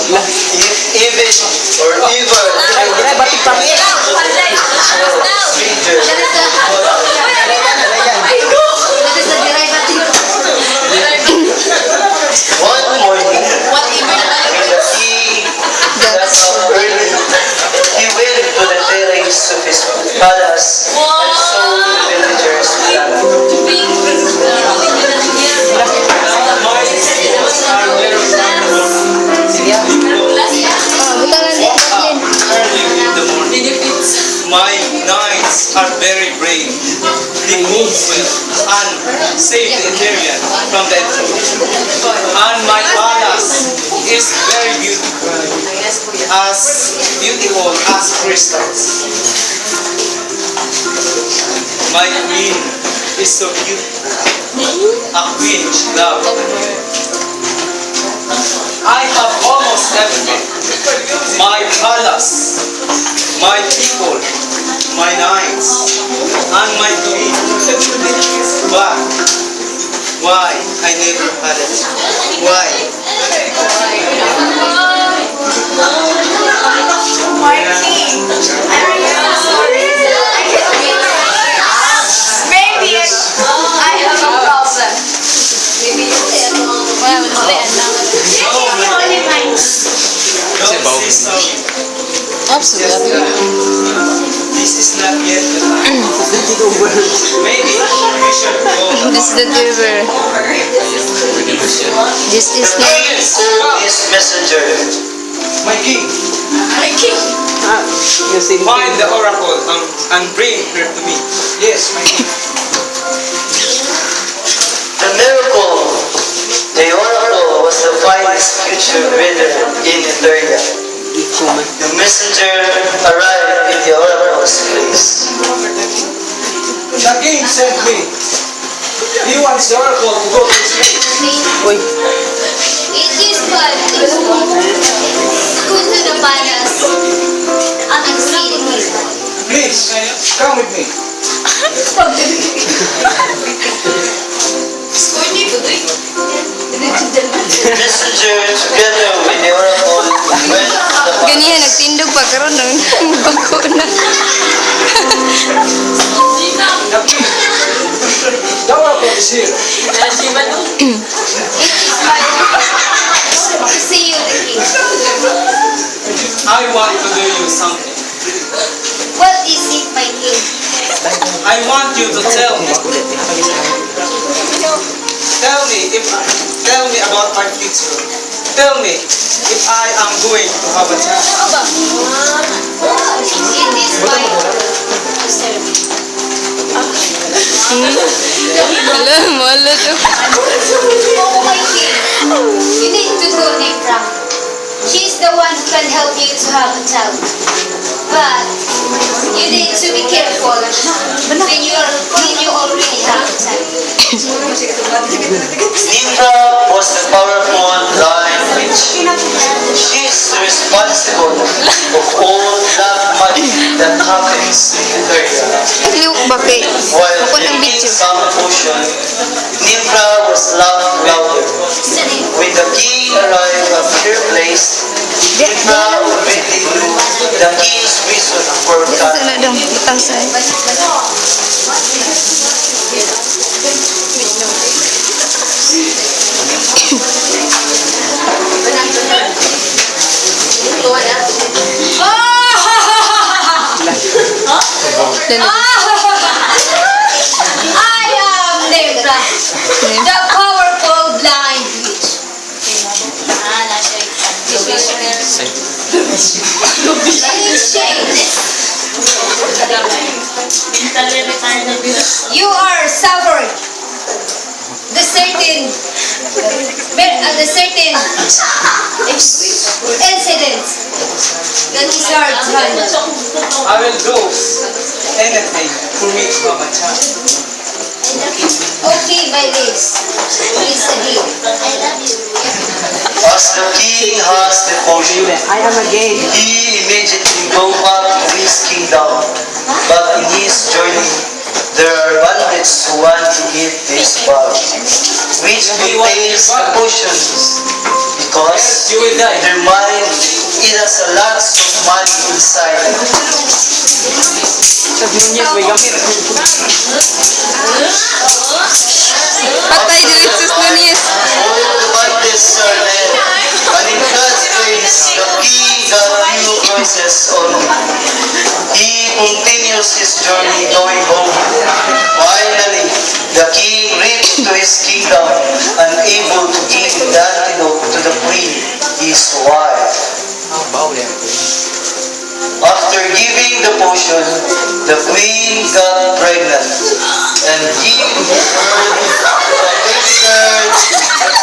Even or ever Batik pa. one morning, he went to the terrace of his palace and saw the villagers early in the morning. My knights are very brave. They move well and save the Imperium from the enemy. And my palace is very beautiful as crystals. My queen is so beautiful, a queen love. I have almost everything. My palace, my people, my knights, and my queen. But why I never had it? Why? Maybe I have a problem. Don't say sorry. Absolutely. This is not yet the time. Maybe we should go. This is the river. This is not. This messenger, my king, find the oracle and bring her to me. Yes, my king. The oracle was the finest future winner in Etheria. The messenger arrived in the oracle's place. The king sent me. He wants the oracle to go to his place. It is but go to the palace at the city. Please, come with me. Messenger together with the oracle went to the palace. Ganyan, nagtindog pa karon ng bago na. The oracle is here. See you, the king. I want to do you something. What is it, my king? I want you to tell me. Tell me about my future. Tell me if I am going to have a child. It is my Hala, malo to. Oh, my king. You need to go Nifra. She's the one who can help you to have a child. But you need to be careful when you already have a child. Nifra was the powerful lion witch. She is responsible of all black magic that happens in Etheria. Liw, bakit? While Ako ng drinking video. some potion, Nifra was laughing louder. When the king arrived at her place, Nifra already knew the king's reason for Sa coming. na daw, butang sa. Dali. I am Nifra, the powerful blind witch. You are suffering the certain incident that is hard to handle. I will do anything for me to have a child. Okay, by this, please agree. As the king has the potion, I am again. he immediately go back to his kingdom. But in his journey, there are bandits who want to eat his body, which contains the potions, because because their mind, it has a lot of money inside. Patay dili sus Nunez. All the bandits are dead. And in God's grace, the king got few voices only. He continues his journey going home. Finally, the king reached to his kingdom, unable to give the antidote to the queen, his wife. After giving the potion, the queen got pregnant and gave birth to a baby girl